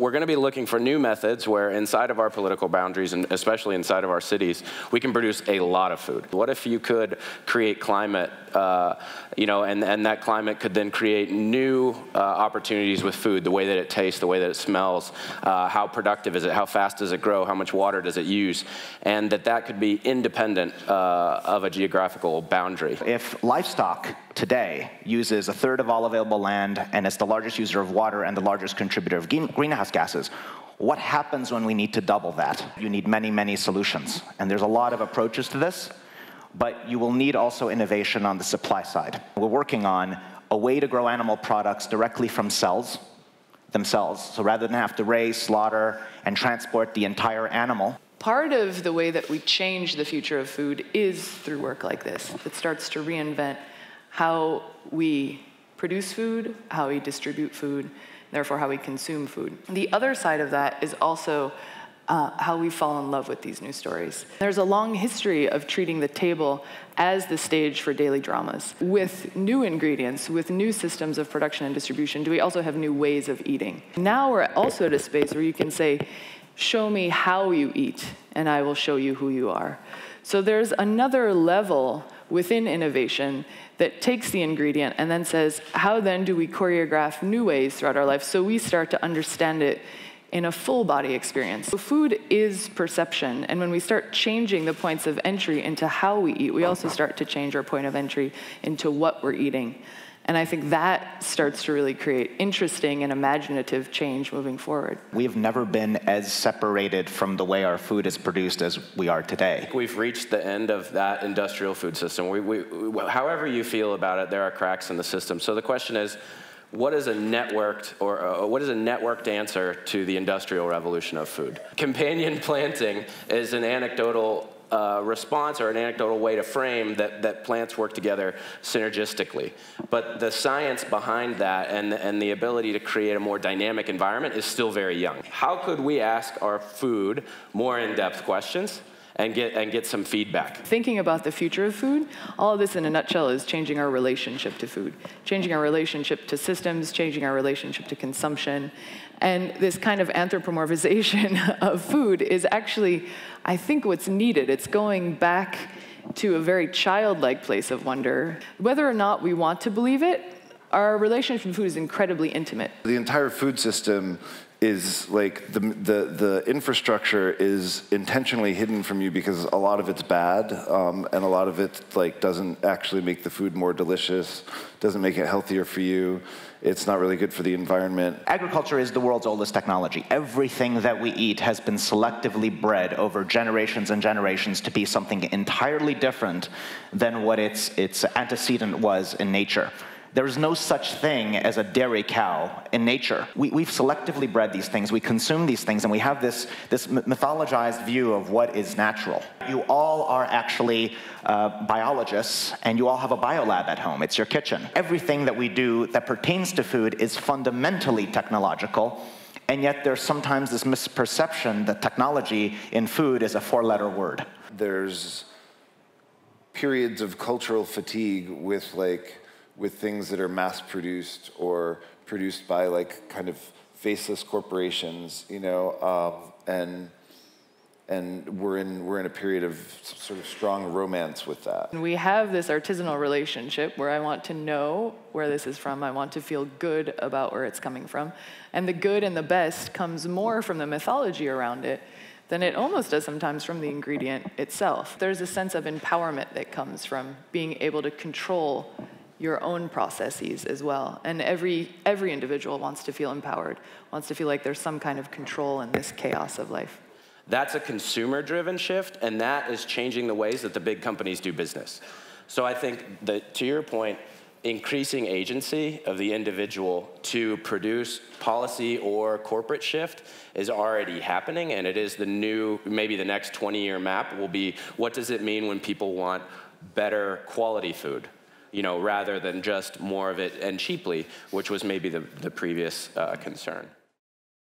We're going to be looking for new methods where inside of our political boundaries, and especially inside of our cities, we can produce a lot of food. What if you could create climate, and that climate could then create new opportunities with food, the way that it tastes, the way that it smells, how productive is it, how fast does it grow, how much water does it use, and that could be independent of a geographical boundary. If livestock today uses a third of all available land and is the largest user of water and the largest contributor of greenhouse gases, what happens when we need to double that? You need many, many solutions. And there's a lot of approaches to this, but you will need also innovation on the supply side. We're working on a way to grow animal products directly from cells themselves. So rather than have to raise, slaughter, and transport the entire animal. Part of the way that we change the future of food is through work like this. It starts to reinvent how we produce food, how we distribute food, therefore how we consume food. The other side of that is also how we fall in love with these new stories. There's a long history of treating the table as the stage for daily dramas. With new ingredients, with new systems of production and distribution, do we also have new ways of eating? Now we're also at a space where you can say, show me how you eat, and I will show you who you are. So there's another level within innovation that takes the ingredient and then says, how then do we choreograph new ways throughout our life so we start to understand it in a full body experience. So food is perception, and when we start changing the points of entry into how we eat, we also start to change our point of entry into what we're eating. And I think that starts to really create interesting and imaginative change moving forward. We've never been as separated from the way our food is produced as we are today. We've reached the end of that industrial food system. However you feel about it, there are cracks in the system. So the question is, what is a networked answer to the industrial revolution of food? Companion planting is an anecdotal response or an anecdotal way to frame that plants work together synergistically. But the science behind that and the ability to create a more dynamic environment is still very young. How could we ask our food more in-depth questions and get some feedback? Thinking about the future of food, all of this in a nutshell is changing our relationship to food, changing our relationship to systems, changing our relationship to consumption. And this kind of anthropomorphization of food is actually, I think, what's needed. It's going back to a very childlike place of wonder. Whether or not we want to believe it, our relationship to food is incredibly intimate. The entire food system is like the infrastructure is intentionally hidden from you because a lot of it's bad, and a lot of it doesn't actually make the food more delicious, doesn't make it healthier for you. It's not really good for the environment. Agriculture is the world's oldest technology. Everything that we eat has been selectively bred over generations and generations to be something entirely different than what its antecedent was in nature. There is no such thing as a dairy cow in nature. We've selectively bred these things, we consume these things, and we have this mythologized view of what is natural. You all are actually biologists, and you all have a biolab at home. It's your kitchen. Everything that we do that pertains to food is fundamentally technological, and yet there's sometimes this misperception that technology in food is a four-letter word. There's periods of cultural fatigue with things that are mass-produced or produced by kind of faceless corporations, and we're in a period of sort of strong romance with that. We have this artisanal relationship where I want to know where this is from. I want to feel good about where it's coming from, and the good and the best comes more from the mythology around it than it almost does sometimes from the ingredient itself. There's a sense of empowerment that comes from being able to control your own processes as well. And every individual wants to feel empowered, wants to feel like there's some kind of control in this chaos of life. That's a consumer-driven shift, and that is changing the ways that the big companies do business. So I think that, to your point, increasing agency of the individual to produce policy or corporate shift is already happening, and it is the new, maybe the next 20-year map will be, what does it mean when people want better quality food? Rather than just more of it and cheaply, which was maybe the previous concern.